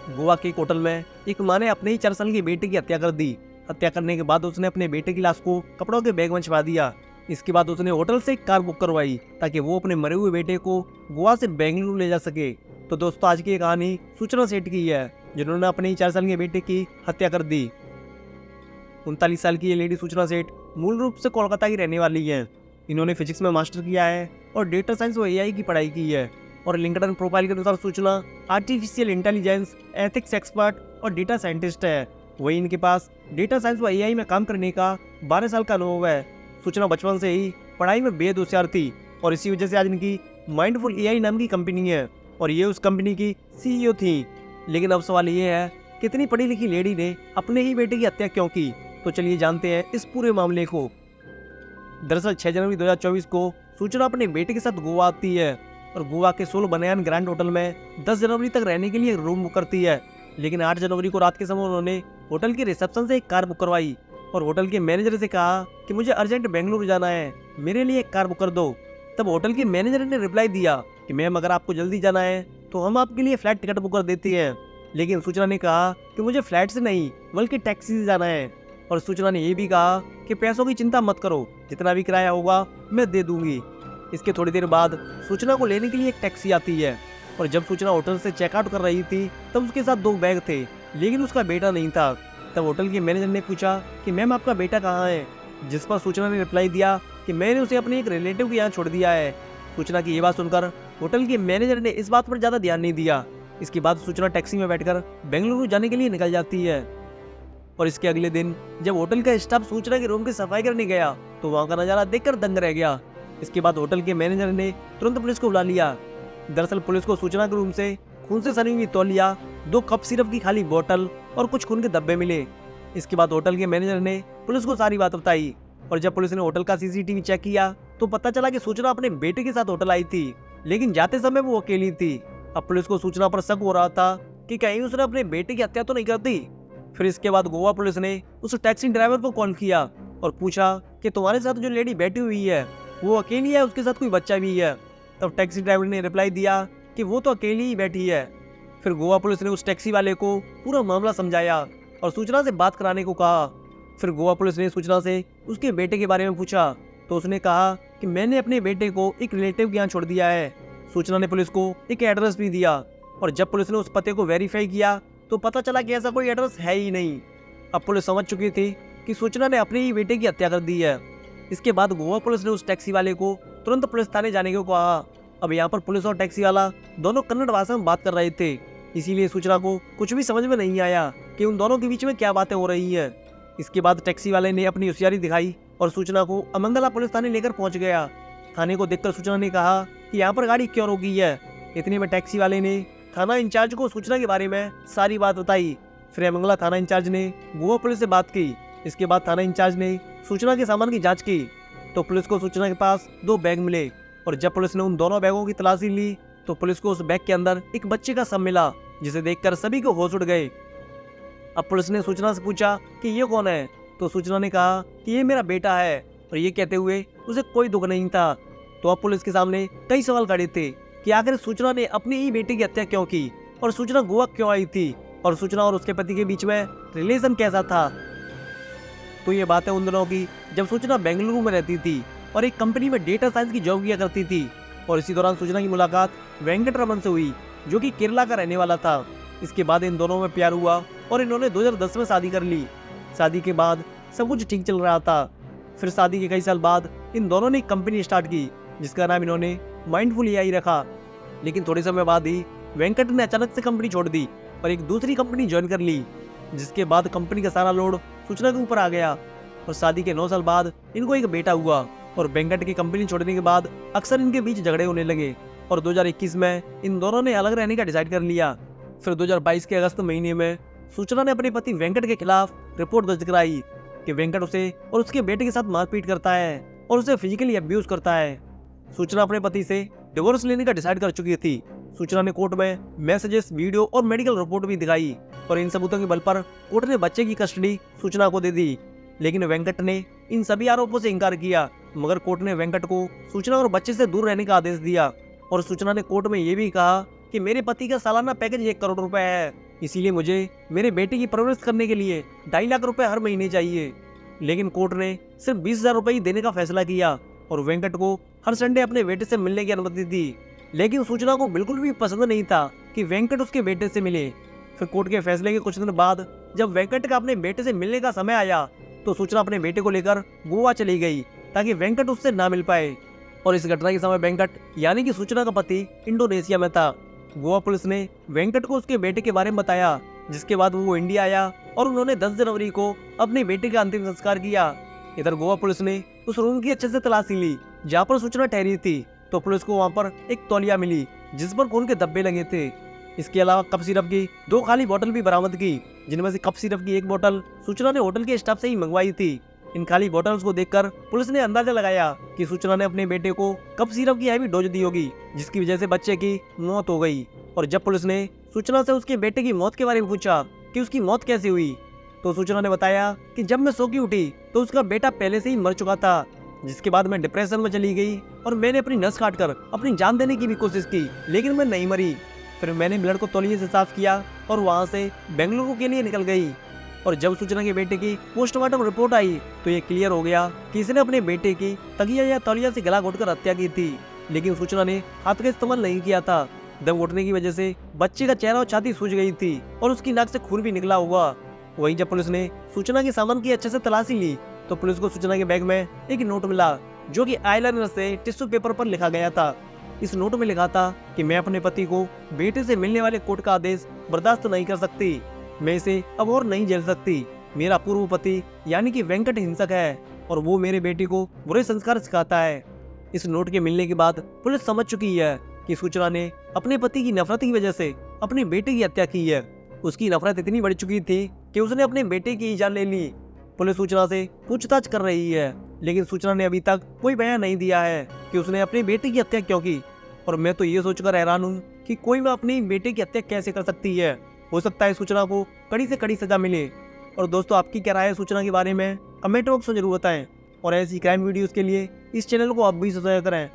गोवा के एक होटल में एक माँ ने अपने ही 4 साल की बेटे की हत्या कर दी। हत्या करने के बाद उसने अपने बेटे की लाश को कपड़ों के बैग में छिपा दिया। इसके बाद उसने होटल से एक कार बुक करवाई ताकि वो अपने मरे हुए बेटे को गोवा से बेंगलुरु ले जा सके। तो दोस्तों, आज की ये कहानी सूचना सेठ की है, जिन्होंने अपने ही 4 साल के बेटे की हत्या कर दी। 39 साल की ये लेडी सूचना सेठ मूल रूप से कोलकाता की रहने वाली है। इन्होंने फिजिक्स में मास्टर किया है और डेटा साइंस व एआई की पढ़ाई की है। और लिंक्डइन प्रोफाइल के अनुसार सूचना आर्टिफिशियल इंटेलिजेंस, एथिक्स एक्सपर्ट और डेटा साइंटिस्ट है। वही इनके पास डेटा साइंस व एआई में काम करने का 12 साल का अनुभव है। सूचना बचपन से ही पढ़ाई में बेहद होशियार थी और इसी वजह से आज इनकी माइंडफुल एआई नाम की कंपनी है और ये उस कंपनी की सीईओ थी। लेकिन अब सवाल ये है कि इतनी पढ़ी लिखी लेडी ने अपने ही बेटे की हत्या क्यों की? तो चलिए जानते हैं इस पूरे मामले को। दरअसल 6 जनवरी 2024 को सूचना अपने बेटे के साथ गोवा आती है और गोवा के सोल बनायान ग्रैंड होटल में 10 जनवरी तक रहने के लिए रूम बुक करती है। लेकिन 8 जनवरी को रात के समय उन्होंने होटल के रिसेप्शन से एक कार बुक करवाई और होटल के मैनेजर से कहा कि मुझे अर्जेंट बेंगलुरु जाना है, मेरे लिए एक कार बुक कर दो। तब होटल के मैनेजर ने रिप्लाई दिया कि मैम, अगर आपको जल्दी जाना है तो हम आपके लिए फ्लाइट टिकट बुक कर देते हैं। लेकिन सूचना ने कहा कि मुझे फ्लाइट से नहीं बल्कि टैक्सी से जाना है। और सूचना ने यह भी कहा कि पैसों की चिंता मत करो, जितना भी किराया होगा मैं दे दूंगी। इसके थोड़ी देर बाद सूचना को लेने के लिए एक टैक्सी आती है और जब सूचना होटल से चेकआउट कर रही थी तब उसके साथ 2 बैग थे, लेकिन उसका बेटा नहीं था। तब होटल के मैनेजर ने पूछा कि मैम, आपका बेटा कहाँ है? जिस पर सूचना ने रिप्लाई दिया कि मैंने उसे अपने एक रिलेटिव के यहाँ छोड़ दिया है। सूचना की ये बात सुनकर होटल के मैनेजर ने इस बात पर ज्यादा ध्यान नहीं दिया। इसके बाद सूचना टैक्सी में बैठकर बेंगलुरु जाने के लिए निकल जाती है। और इसके अगले दिन जब होटल का स्टाफ सूचना के रूम की सफाई करने गया तो वहां का नजारा देखकर दंग रह गया। इसके बाद होटल के मैनेजर ने तुरंत पुलिस को बुला लिया। दरअसल पुलिस को सूचना के रूम से खून से सनी हुई तौलिया, 2 कप सिरप की खाली बोतल और कुछ खून के धब्बे मिले। इसके बाद होटल के मैनेजर ने पुलिस को सारी बात बताई और जब पुलिस ने होटल का सीसीटीवी चेक किया तो पता चला कि सूचना अपने बेटे के साथ होटल आई थी, लेकिन जाते समय वो अकेली थी। अब पुलिस को सूचना पर शक हो रहा था कि कहीं उसने अपने बेटे की हत्या तो नहीं कर दी। फिर इसके बाद गोवा पुलिस ने उस टैक्सी ड्राइवर को कॉल किया और पूछा कि तुम्हारे साथ जो लेडी बैठी हुई है वो अकेली है, उसके साथ कोई बच्चा भी है? तब टैक्सी ड्राइवर ने रिप्लाई दिया कि वो तो अकेली ही बैठी है। फिर गोवा पुलिस ने उस टैक्सी वाले को पूरा मामला समझाया और सूचना से बात कराने को कहा। फिर गोवा पुलिस ने सूचना से उसके बेटे के बारे में पूछा तो उसने कहा कि मैंने अपने बेटे को एक रिलेटिव के यहाँ छोड़ दिया है। सूचना ने पुलिस को एक एड्रेस भी दिया और जब पुलिस ने उस पते को वेरीफाई किया तो पता चला कि ऐसा कोई एड्रेस है ही नहीं। अब पुलिस समझ चुकी थी कि सूचना ने अपने ही बेटे की हत्या कर दी है। इसके बाद गोवा पुलिस ने उस टैक्सी वाले को तुरंत पुलिस थाने जाने को कहा। अब यहाँ पर पुलिस और टैक्सी वाला दोनों कन्नड़ भाषा में बात कर रहे थे, इसीलिए सूचना को कुछ भी समझ में नहीं आया कि उन दोनों के बीच में क्या बातें हो रही है। इसके बाद टैक्सी वाले ने अपनी होशियारी दिखाई और सूचना को अमंगला पुलिस थाने लेकर पहुंच गया। थाने को देखकर सूचना ने कहा कि यहाँ पर गाड़ी क्यों रोकी है। इतने में टैक्सी वाले ने थाना इंचार्ज को सूचना के बारे में सारी बात बताई। फिर अमंगला थाना इंचार्ज ने गोवा पुलिस से बात की। इसके बाद थाना इंचार्ज ने सूचना के सामान की जांच की तो पुलिस को सूचना के पास 2 बैग मिले और जब पुलिस ने उन दोनों बैगों की तलाशी ली तो पुलिस को उस बैग के अंदर एक बच्चे का शव मिला, जिसे देखकर सभी को होश उड़ गए। अब पुलिस ने सूचना से पूछा कि ये कौन है, तो सूचना ने कहा कि ये मेरा बेटा है और ये कहते हुए उसे कोई दुख नहीं था। तो अब पुलिस के सामने कई सवाल खड़े थे कि आखिर सूचना ने अपने ही बेटे की हत्या क्यों की और सूचना गोवा क्यों आई थी और सूचना और उसके पति के बीच में रिलेशन कैसा था। तो ये बातें उन दिनों की जब सूचना बेंगलुरु में रहती थी और एक कंपनी में डेटा साइंस की जॉब किया करती थी। और इसी दौरान सूचना की मुलाकात वेंकट रमन से हुई, जो कि केरला का रहने वाला था। इसके बाद इन दोनों में प्यार हुआ और इन्होंने 2010 में शादी कर ली। शादी के बाद सब कुछ ठीक चल रहा था। फिर शादी के कई साल बाद इन दोनों ने एक कंपनी स्टार्ट की जिसका नाम इन्होंने माइंडफुल एआई रखा। लेकिन थोड़े समय बाद ही वेंकट ने अचानक से कंपनी छोड़ दी और एक दूसरी कंपनी ज्वाइन कर ली, जिसके बाद कंपनी का सारा लोड सूचना के ऊपर आ गया। और शादी के 9 साल बाद इनको एक बेटा हुआ और वेंकट की कंपनी छोड़ने के बाद अक्सर इनके बीच झगड़े होने लगे और 2021 में इन दोनों ने अलग रहने का डिसाइड कर लिया। फिर 2022 के अगस्त महीने में सूचना ने अपने पति वेंकट के खिलाफ रिपोर्ट दर्ज कराई कि वेंकट उसे और उसके बेटे के साथ मारपीट करता है और उसे फिजिकली अब्यूज करता है। सूचना अपने पति से डिवोर्स लेने का डिसाइड कर चुकी थी। सूचना ने कोर्ट में मैसेजेस, वीडियो और मेडिकल रिपोर्ट भी दिखाई और इन सबूतों के बल पर कोर्ट ने बच्चे की कस्टडी सूचना को दे दी। लेकिन वेंकट ने इन सभी आरोपों से इंकार किया, मगर कोर्ट ने वेंकट को सूचना और बच्चे से दूर रहने का आदेश दिया। और सूचना ने कोर्ट में ये भी कहा कि मेरे पति का सालाना पैकेज 1 करोड़ रुपए है इसीलिए मुझे मेरे बेटे की परवरिश करने के लिए 2.5 लाख रुपए हर महीने चाहिए। लेकिन कोर्ट ने सिर्फ 20,000 रुपए ही देने का फैसला किया और वेंकट को हर संडे अपने बेटे से मिलने की अनुमति दी। लेकिन सूचना को बिल्कुल भी पसंद नहीं था कि वेंकट उसके बेटे से मिले। फिर कोर्ट के फैसले के कुछ दिन बाद जब वेंकट का अपने बेटे से मिलने का समय आया तो सूचना अपने बेटे को लेकर गोवा चली गई ताकि वेंकट उससे ना मिल पाए। और इस घटना के समय वेंकट यानी कि सूचना का पति इंडोनेशिया में था। गोवा पुलिस ने वेंकट को उसके बेटे के बारे में बताया, जिसके बाद वो इंडिया आया और उन्होंने 10 जनवरी को अपने बेटे का अंतिम संस्कार किया। इधर गोवा पुलिस ने उस रूम की अच्छे से तलाशी ली जहाँ पर सूचना ठहरी थी, तो पुलिस को वहाँ पर एक तौलिया मिली जिस पर खून के धब्बे लगे थे। इसके अलावा कप सिरप की 2 खाली बोतल भी बरामद की, जिनमें से कप सिरप की 1 बोतल सूचना ने होटल के स्टाफ से ही मंगवाई थी। इन खाली बोतल्स को देखकर पुलिस ने अंदाजा लगाया कि सूचना ने अपने बेटे को कप सिरप की हैवी डोज दी होगी, जिसकी वजह से बच्चे की मौत हो गई। और जब पुलिस ने सूचना से उसके बेटे की मौत के बारे में पूछा कि उसकी मौत कैसे हुई, तो सूचना ने बताया कि जब मैं सो के उठी तो उसका बेटा पहले से ही मर चुका था, जिसके बाद मैं डिप्रेशन में चली गई और मैंने अपनी नस काटकर अपनी जान देने की भी कोशिश की, लेकिन मैं नहीं मरी। फिर मैंने ब्लड को तौलिए से साफ किया और वहां से बेंगलुरु के लिए निकल गई। और जब सूचना के बेटे की पोस्टमार्टम रिपोर्ट आई तो ये क्लियर हो गया कि इसने अपने बेटे की तकिया या तौलिया से गला घोटकर हत्या की थी। लेकिन सूचना ने हाथ का इस्तेमाल नहीं किया था। दम घुटने की वजह से बच्चे का चेहरा और छाती सूज गई थी और उसकी नाक से खून भी निकला हुआ। वहीं जब पुलिस ने सूचना के सामान की अच्छे से तलाशी ली तो पुलिस को सूचना के बैग में एक नोट मिला, जो कि आईलाइनर से टिश्यू पेपर पर लिखा गया था। इस नोट में लिखा था कि मैं अपने पति को बेटे से मिलने वाले कोर्ट का आदेश बर्दाश्त नहीं कर सकती, मैं इसे अब और नहीं झेल सकती। मेरा पूर्व पति यानी कि वेंकट हिंसक है और वो मेरे बेटे को बुरे संस्कार सिखाता है। इस नोट के मिलने के बाद पुलिस समझ चुकी है कि सूचना ने अपने पति की नफरत की वजह से अपने बेटे की हत्या की है। उसकी नफरत इतनी बढ़ चुकी थी कि उसने अपने बेटे की ही जान ले ली। पुलिस सूचना से पूछताछ कर रही है, लेकिन सूचना ने अभी तक कोई बयान नहीं दिया है कि उसने अपने बेटे की हत्या क्यों की। और मैं तो ये सोचकर हैरान हूँ कि कोई भी अपने बेटे की हत्या कैसे कर सकती है। हो सकता है सूचना को कड़ी से कड़ी सजा मिले। और दोस्तों, आपकी क्या राय है सूचना के बारे में? कमेंट बॉक्स में जरूर बताएं। और ऐसी क्राइम वीडियोस के लिए इस चैनल को आप भी सब्सक्राइब करें।